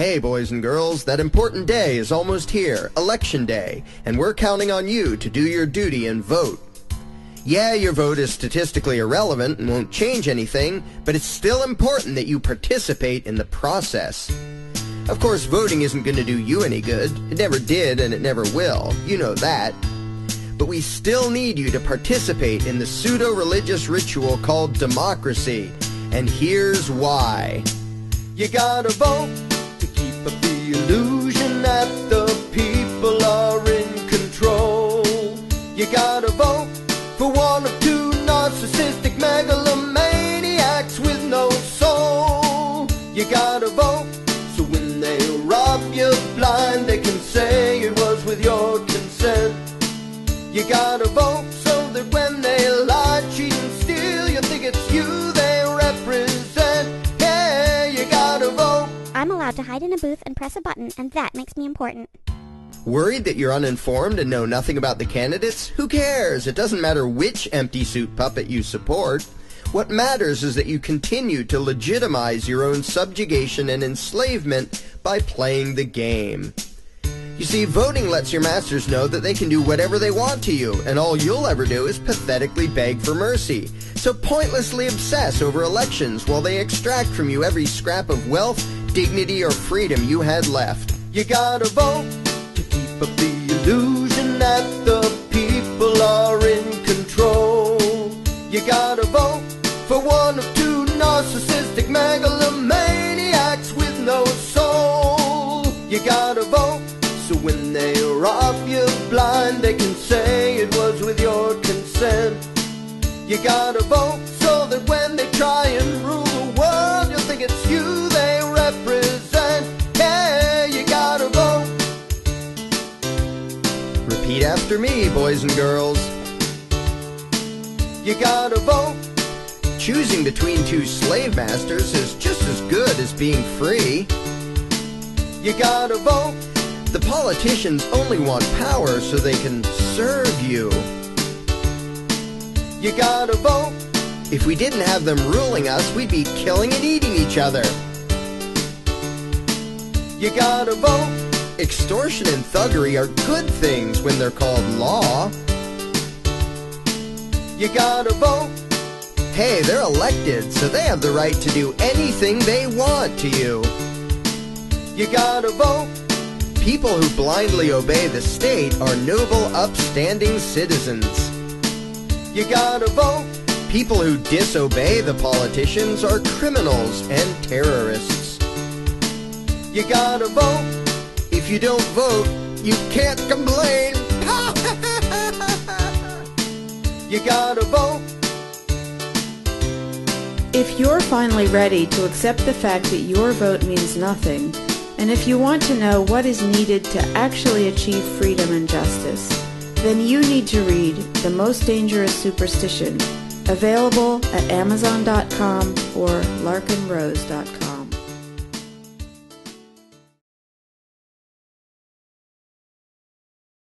Hey boys and girls, that important day is almost here, Election Day, and we're counting on you to do your duty and vote. Yeah, your vote is statistically irrelevant and won't change anything, but it's still important that you participate in the process. Of course, voting isn't going to do you any good. It never did and it never will. You know that. But we still need you to participate in the pseudo-religious ritual called democracy. And here's why. You gotta vote to keep up the illusion that the people are in control. You gotta vote for one of two narcissistic megalomaniacs with no soul. You gotta vote so when they rob you blind they can say it was with your consent. You gotta vote so that when they lie, cheat and steal, you think it's you they represent. Yeah, you gotta vote. I'm allowed to hide in a booth and press a button, and that makes me important. Worried that you're uninformed and know nothing about the candidates? Who cares? It doesn't matter which empty suit puppet you support. What matters is that you continue to legitimize your own subjugation and enslavement by playing the game. You see, voting lets your masters know that they can do whatever they want to you, and all you'll ever do is pathetically beg for mercy. So pointlessly obsess over elections while they extract from you every scrap of wealth, dignity, or freedom you had left. You gotta vote to keep up the illusion that the people are in control. You gotta vote for one of two narcissistic megalomaniacs with no soul. You gotta vote so when they rob you blind they can say it was with your consent. You gotta vote so that when they try and rule the world you'll think it's you they represent. Yeah, you gotta vote. Repeat after me, boys and girls. You gotta vote. Choosing between two slave masters is just as good as being free. You gotta vote. The politicians only want power so they can serve you. You gotta vote. If we didn't have them ruling us, we'd be killing and eating each other. You gotta vote. Extortion and thuggery are good things when they're called law. You gotta vote. Hey, they're elected, so they have the right to do anything they want to you. You gotta vote. People who blindly obey the state are noble, upstanding citizens. You gotta vote. People who disobey the politicians are criminals and terrorists. You gotta vote. If you don't vote, you can't complain. You gotta vote. If you're finally ready to accept the fact that your vote means nothing, and if you want to know what is needed to actually achieve freedom and justice, then you need to read The Most Dangerous Superstition, available at Amazon.com or larkinrose.com.